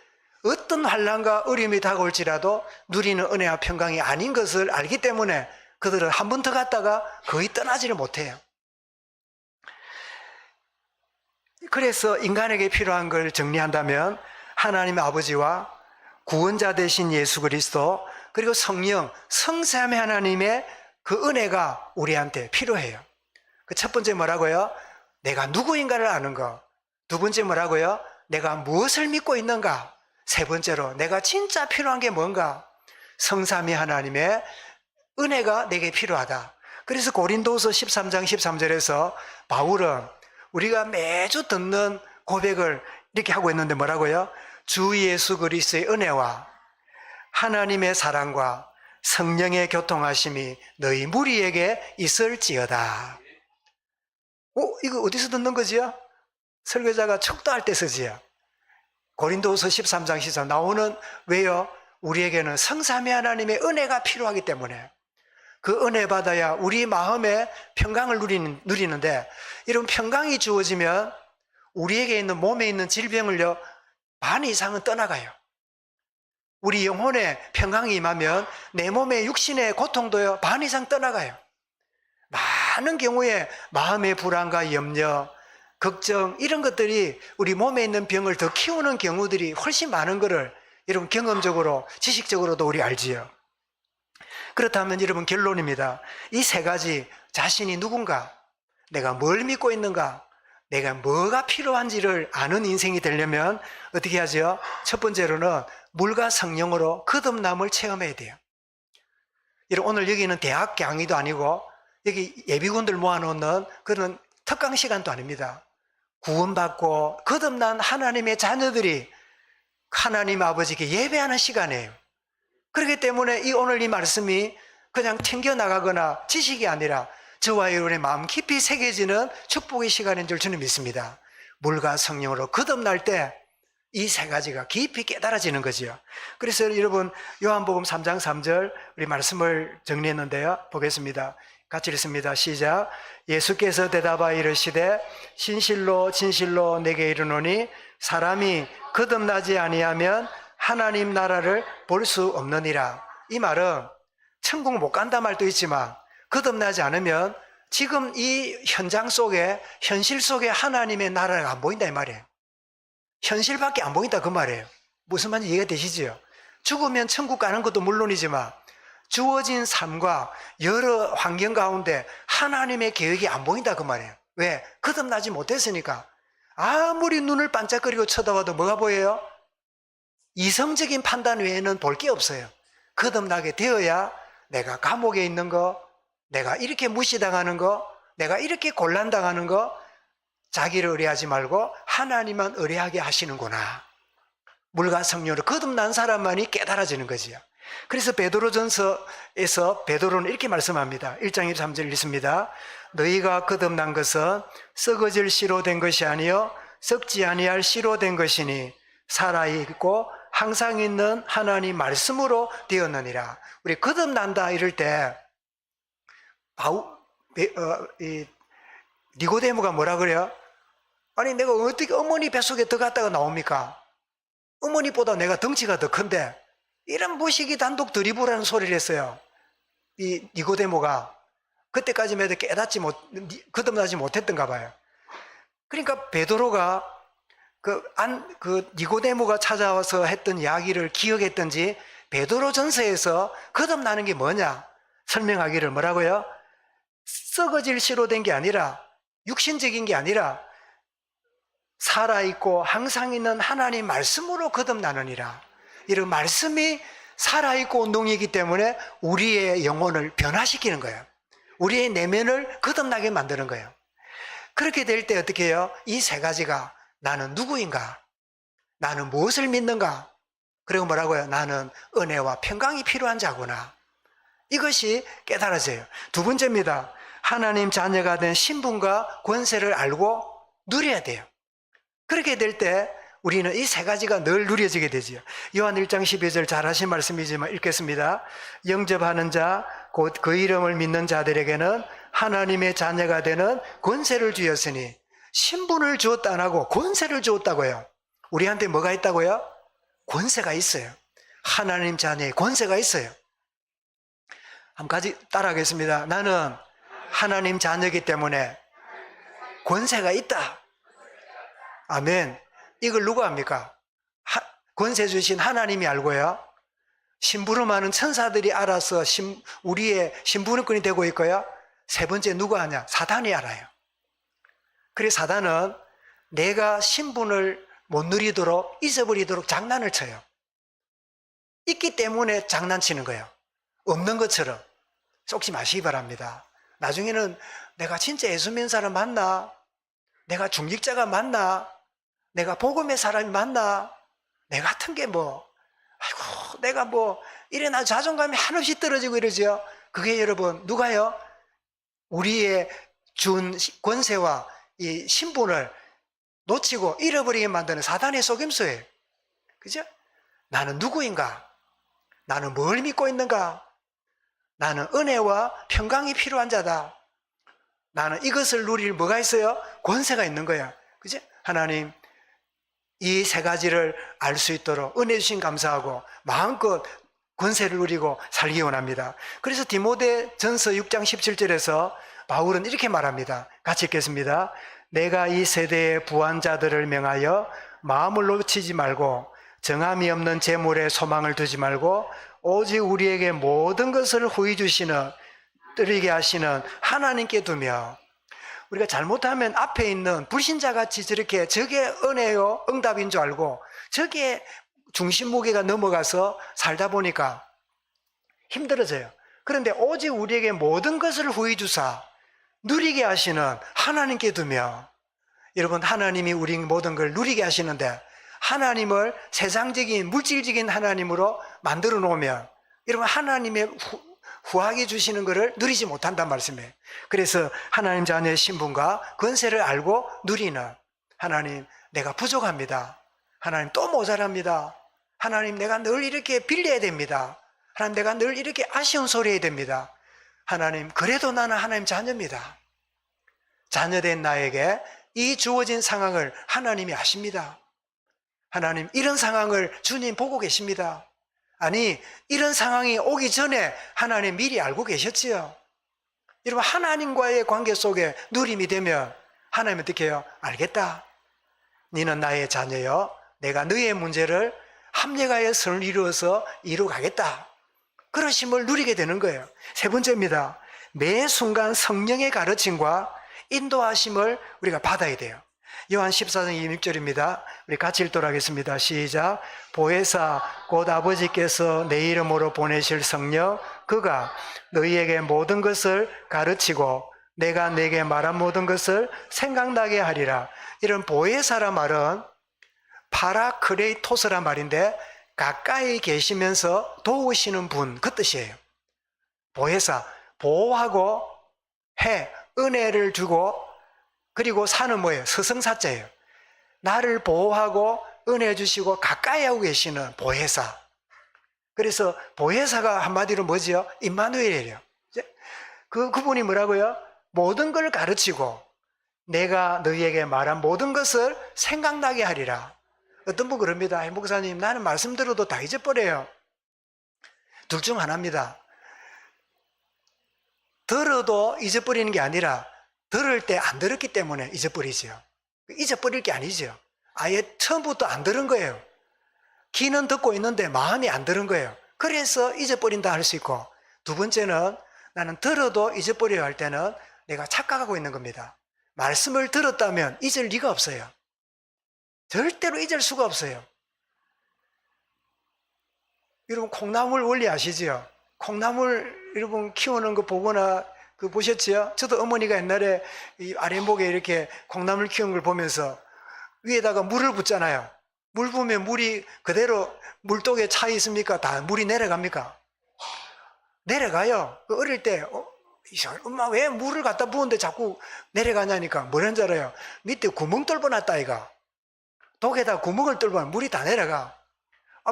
[SPEAKER 1] 어떤 환난과 어려움이 다가올지라도 누리는 은혜와 평강이 아닌 것을 알기 때문에 그들은 한 번 더 갔다가 거의 떠나지를 못해요. 그래서 인간에게 필요한 걸 정리한다면 하나님 아버지와 구원자 되신 예수 그리스도, 그리고 성령, 성삼위 하나님의 그 은혜가 우리한테 필요해요. 그 첫 번째 뭐라고요? 내가 누구인가를 아는 거. 두 번째 뭐라고요? 내가 무엇을 믿고 있는가. 세 번째로 내가 진짜 필요한 게 뭔가. 성삼위 하나님의 은혜가 내게 필요하다. 그래서 고린도서 13장 13절에서 바울은 우리가 매주 듣는 고백을 이렇게 하고 있는데 뭐라고요? 주 예수 그리스도의 은혜와 하나님의 사랑과 성령의 교통하심이 너희 무리에게 있을지어다. 이거 어디서 듣는 거지요? 설교자가 척도할 때 쓰지요. 고린도서 13장 14절 나오는, 왜요? 우리에게는 성삼위 하나님의 은혜가 필요하기 때문에. 그 은혜 받아야 우리 마음에 평강을 누리는데, 이런 평강이 주어지면 우리에게 있는 몸에 있는 질병을요, 반 이상은 떠나가요. 우리 영혼에 평강이 임하면 내 몸의 육신의 고통도요, 반 이상 떠나가요. 많은 경우에 마음의 불안과 염려, 걱정, 이런 것들이 우리 몸에 있는 병을 더 키우는 경우들이 훨씬 많은 것을 여러분 경험적으로, 지식적으로도 우리 알지요. 그렇다면 여러분 결론입니다. 이 세 가지, 자신이 누군가, 내가 뭘 믿고 있는가, 내가 뭐가 필요한지를 아는 인생이 되려면 어떻게 하죠? 첫 번째로는 물과 성령으로 거듭남을 체험해야 돼요. 여러분, 오늘 여기는 대학 강의도 아니고 여기 예비군들 모아놓는 그런 특강 시간도 아닙니다. 구원받고 거듭난 하나님의 자녀들이 하나님 아버지께 예배하는 시간이에요. 그렇기 때문에 오늘 이 말씀이 그냥 튕겨나가거나 지식이 아니라 저와 여러분의 마음 깊이 새겨지는 축복의 시간인 줄 저는 믿습니다. 물과 성령으로 거듭날 때 이 세 가지가 깊이 깨달아지는 거지요. 그래서 여러분 요한복음 3장 3절 우리 말씀을 정리했는데요. 보겠습니다. 같이 읽습니다. 시작. 예수께서 대답하여 이르시되 진실로 진실로 내게 이르노니 사람이 거듭나지 아니하면 하나님 나라를 볼 수 없느니라. 이 말은 천국 못 간다 말도 있지만 거듭나지 않으면 지금 이 현장 속에, 현실 속에 하나님의 나라가 안 보인다 이 말이에요. 현실밖에 안 보인다 그 말이에요. 무슨 말인지 이해가 되시죠? 죽으면 천국 가는 것도 물론이지만 주어진 삶과 여러 환경 가운데 하나님의 계획이 안 보인다 그 말이에요. 왜? 거듭나지 못했으니까. 아무리 눈을 반짝거리고 쳐다봐도 뭐가 보여요? 이성적인 판단 외에는 볼 게 없어요. 거듭나게 되어야 내가 감옥에 있는 거, 내가 이렇게 무시당하는 거, 내가 이렇게 곤란당하는 거, 자기를 의뢰하지 말고 하나님만 의뢰하게 하시는구나. 물과 성령으로 거듭난 사람만이 깨달아지는 거지요. 그래서 베드로전서에서 베드로는 이렇게 말씀합니다. 1장 23절 읽습니다. 너희가 거듭난 것은 썩어질 씨로 된 것이 아니요 썩지 아니할 씨로 된 것이니 살아있고 항상 있는 하나님 말씀으로 되었느니라. 우리 거듭난다 이럴 때 니고데모가 뭐라 그래요? 아니 내가 어떻게 어머니 뱃속에 들어갔다가 나옵니까? 어머니보다 내가 덩치가 더 큰데 이런 무식이 단독 드리블하는 소리를 했어요. 이 니고데모가 그때까지만 해도 거듭나지 못했던가 봐요. 그러니까 베드로가 그 니고데모가 찾아와서 했던 이야기를 기억했던지 베드로전서에서 거듭나는 게 뭐냐 설명하기를 뭐라고요? 썩어질 씨로 된 게 아니라 육신적인 게 아니라 살아있고 항상 있는 하나님 말씀으로 거듭나느니라. 이런 말씀이 살아있고 운동이기 때문에 우리의 영혼을 변화시키는 거예요. 우리의 내면을 거듭나게 만드는 거예요. 그렇게 될 때 어떻게 해요? 이 세 가지가 나는 누구인가? 나는 무엇을 믿는가? 그리고 뭐라고요? 나는 은혜와 평강이 필요한 자구나. 이것이 깨달아져요. 두 번째입니다. 하나님 자녀가 된 신분과 권세를 알고 누려야 돼요. 그렇게 될 때 우리는 이 세 가지가 늘 누려지게 되지요. 요한 1장 12절 잘 하신 말씀이지만 읽겠습니다. 영접하는 자, 곧 그 이름을 믿는 자들에게는 하나님의 자녀가 되는 권세를 주었으니 신분을 주었다 안 하고 권세를 주었다고요. 우리한테 뭐가 있다고요? 권세가 있어요. 하나님 자녀의 권세가 있어요. 한 가지 따라하겠습니다. 나는 하나님 자녀이기 때문에 권세가 있다. 아멘. 이걸 누가 합니까? 권세 주신 하나님이 알고요. 심부름하는 천사들이 알아서 우리의 심부름꾼이 되고 있고요. 세 번째 누가 하냐? 사단이 알아요. 그래서 사단은 내가 신분을 못 누리도록 잊어버리도록 장난을 쳐요. 있기 때문에 장난치는 거예요. 없는 것처럼. 속지 마시기 바랍니다. 나중에는 내가 진짜 예수 믿는 사람 맞나? 내가 중직자가 맞나? 내가 복음의 사람이 맞나? 내 같은 게 아이고, 내가 이래나 자존감이 한없이 떨어지고 이러죠. 그게 여러분, 누가요? 우리의 준 권세와 이 신분을 놓치고 잃어버리게 만드는 사단의 속임수예요. 그죠? 나는 누구인가? 나는 뭘 믿고 있는가? 나는 은혜와 평강이 필요한 자다. 나는 이것을 누릴 뭐가 있어요? 권세가 있는 거야. 그죠? 하나님, 이 세 가지를 알 수 있도록 은혜 주신 감사하고 마음껏 권세를 누리고 살기 원합니다. 그래서 디모데 전서 6장 17절에서 바울은 이렇게 말합니다. 같이 읽겠습니다. 내가 이 세대의 부한 자들을 명하여 마음을 놓치지 말고 정함이 없는 재물에 소망을 두지 말고 오직 우리에게 모든 것을 후히 주시는 드리게 하시는 하나님께 두며, 우리가 잘못하면 앞에 있는 불신자같이 저렇게 저게 은혜요 응답인 줄 알고 저게 중심 무게가 넘어가서 살다 보니까 힘들어져요. 그런데 오직 우리에게 모든 것을 후히 주사 누리게 하시는 하나님께 두며, 여러분 하나님이 우리 모든 걸 누리게 하시는데 하나님을 세상적인 물질적인 하나님으로 만들어 놓으면 여러분 하나님의 후하게 주시는 것을 누리지 못한단 말씀이에요. 그래서 하나님 자녀의 신분과 권세를 알고 누리는, 하나님 내가 부족합니다. 하나님 또 모자랍니다. 하나님 내가 늘 이렇게 빌려야 됩니다. 하나님 내가 늘 이렇게 아쉬운 소리 해야 됩니다. 하나님 그래도 나는 하나님 자녀입니다. 자녀된 나에게 이 주어진 상황을 하나님이 아십니다. 하나님 이런 상황을 주님 보고 계십니다. 아니 이런 상황이 오기 전에 하나님 미리 알고 계셨지요. 여러분 하나님과의 관계 속에 누림이 되면 하나님 어떻게 해요? 알겠다. 너는 나의 자녀여 내가 너의 문제를 합력하여 선을 이루어서 이루어가겠다. 그러심을 누리게 되는 거예요. 세 번째입니다. 매 순간 성령의 가르침과 인도하심을 우리가 받아야 돼요. 요한 14장 26절입니다. 우리 같이 읽도록 하겠습니다. 시작. 보혜사 곧 아버지께서 내 이름으로 보내실 성령 그가 너희에게 모든 것을 가르치고 내가 내게 말한 모든 것을 생각나게 하리라. 이런 보혜사란 말은 파라크레이토스란 말인데 가까이 계시면서 도우시는 분, 그 뜻이에요. 보혜사, 보호하고 해, 은혜를 주고 그리고 사는 뭐예요? 스승사자예요. 나를 보호하고 은혜 주시고 가까이 하고 계시는 보혜사. 그래서 보혜사가 한마디로 뭐지요? 임마누엘이에요. 그분이 뭐라고요? 모든 걸 가르치고 내가 너희에게 말한 모든 것을 생각나게 하리라. 어떤 분 그럽니다. 목사님, 나는 말씀 들어도 다 잊어버려요. 둘 중 하나입니다. 들어도 잊어버리는 게 아니라 들을 때 안 들었기 때문에 잊어버리죠. 잊어버릴 게 아니죠. 아예 처음부터 안 들은 거예요. 귀는 듣고 있는데 마음이 안 들은 거예요. 그래서 잊어버린다 할 수 있고, 두 번째는 나는 들어도 잊어버려야 할 때는 내가 착각하고 있는 겁니다. 말씀을 들었다면 잊을 리가 없어요. 절대로 잊을 수가 없어요. 여러분 콩나물 원리 아시죠? 콩나물 여러분 키우는 거 보거나 보셨지요? 저도 어머니가 옛날에 이 아랫목에 이렇게 콩나물 키우는 걸 보면서 위에다가 물을 붓잖아요. 물 부으면 물이 그대로 물독에 차 있습니까? 다 물이 내려갑니까? 내려가요. 어릴 때 엄마 왜 물을 갖다 부었는데 자꾸 내려가냐니까 뭐라는 줄 알아요? 밑에 구멍 뚫어놨다 이가. 독에다 구멍을 뚫으면 물이 다 내려가.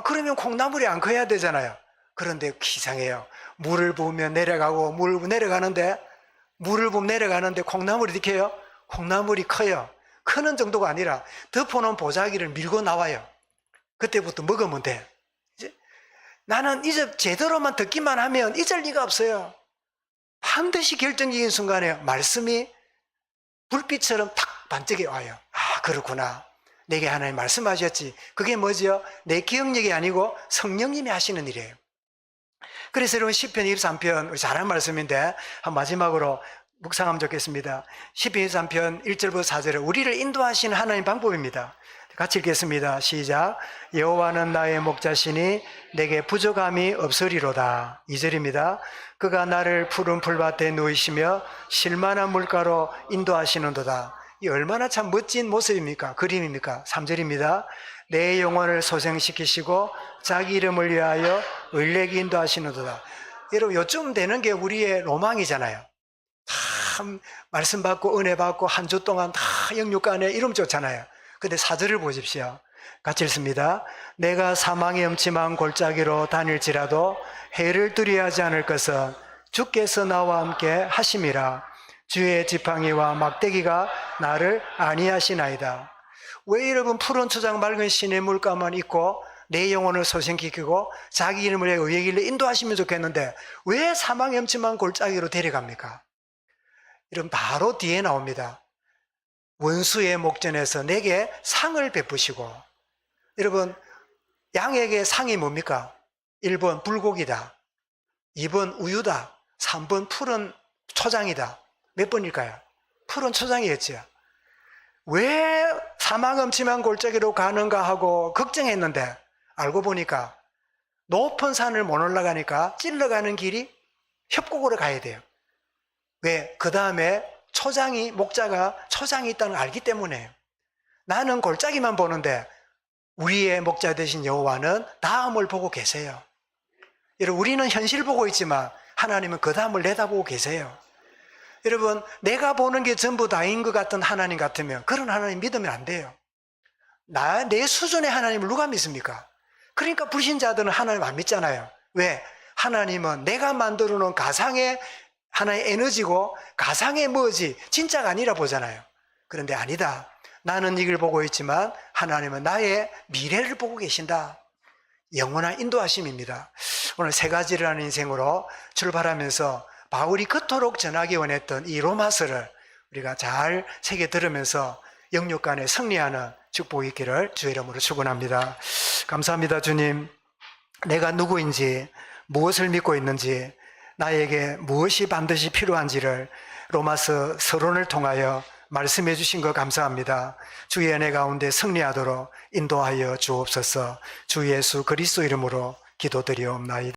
[SPEAKER 1] 그러면 콩나물이 안 커야 되잖아요. 그런데 이상해요. 물을 부으면 내려가고 물을 내려가는데 물을 부으면 내려가는데 콩나물이 어떻게 해요? 콩나물이 커요. 크는 정도가 아니라 덮어놓은 보자기를 밀고 나와요. 그때부터 먹으면 돼. 나는 이제 제대로만 듣기만 하면 잊을 리가 없어요. 반드시 결정적인 순간에 말씀이 불빛처럼 탁 반짝이 와요. 그렇구나. 내게 하나님 말씀하셨지. 그게 뭐죠? 내 기억력이 아니고 성령님이 하시는 일이에요. 그래서 여러분 시편 23편 잘하는 말씀인데 한 마지막으로 묵상하면 좋겠습니다. 시편 23편 1절부터 4절에 우리를 인도하시는 하나님 방법입니다. 같이 읽겠습니다. 시작. 여호와는 나의 목자시니 내게 부족함이 없으리로다. 2절입니다. 그가 나를 푸른 풀밭에 누이시며 실만한 물가로 인도하시는도다. 이 얼마나 참 멋진 모습입니까? 그림입니까? 3절입니다. 내 영혼을 소생시키시고 자기 이름을 위하여 을레기 인도하시는도다. 여러분 요즘 되는 게 우리의 로망이잖아요. 참 말씀 받고 은혜 받고 한 주 동안 다 영육간에 이름 좋잖아요. 근데 4절을 보십시오. 같이 읽습니다. 내가 사망의 음침한 골짜기로 다닐지라도 해를 두려워하지 않을 것은 주께서 나와 함께 하심이라. 주의 지팡이와 막대기가 나를 안위하시나이다. 왜 여러분 푸른 초장 맑은 시내 물가만 있고 내 영혼을 소생시키고 자기 이름을 의의 길로 인도하시면 좋겠는데 왜 사망의 음침한 골짜기로 데려갑니까? 이런 바로 뒤에 나옵니다. 원수의 목전에서 내게 상을 베푸시고. 여러분 양에게 상이 뭡니까? 1번 불고기다, 2번 우유다, 3번 푸른 초장이다. 몇 번일까요? 푸른 초장이었죠. 왜 사망 음침한 골짜기로 가는가 하고 걱정했는데 알고 보니까 높은 산을 못 올라가니까 찔러가는 길이 협곡으로 가야 돼요. 왜? 그 다음에 목자가 초장이 있다는 걸 알기 때문에요. 나는 골짜기만 보는데 우리의 목자 되신 여호와는 다음을 보고 계세요. 여러분 우리는 현실 보고 있지만 하나님은 그 다음을 내다보고 계세요. 여러분 내가 보는 게 전부 다인 것 같은 하나님 같으면 그런 하나님 믿으면 안 돼요. 내 수준의 하나님을 누가 믿습니까? 그러니까 불신자들은 하나님 안 믿잖아요. 왜? 하나님은 내가 만들어 놓은 가상의 하나의 에너지고 가상의 뭐지 진짜가 아니라 보잖아요. 그런데 아니다. 나는 이걸 보고 있지만 하나님은 나의 미래를 보고 계신다. 영원한 인도하심입니다. 오늘 세 가지라는 인생으로 출발하면서 바울이 그토록 전하기 원했던 이 로마서를 우리가 잘 새겨 들으면서 영육간에 승리하는 축복이 있기를 주의 이름으로 축원합니다. 감사합니다, 주님. 내가 누구인지, 무엇을 믿고 있는지, 나에게 무엇이 반드시 필요한지를 로마서 서론을 통하여 말씀해 주신 것 감사합니다. 주의 은혜 가운데 승리하도록 인도하여 주옵소서. 주 예수 그리스도 이름으로 기도드리옵나이다.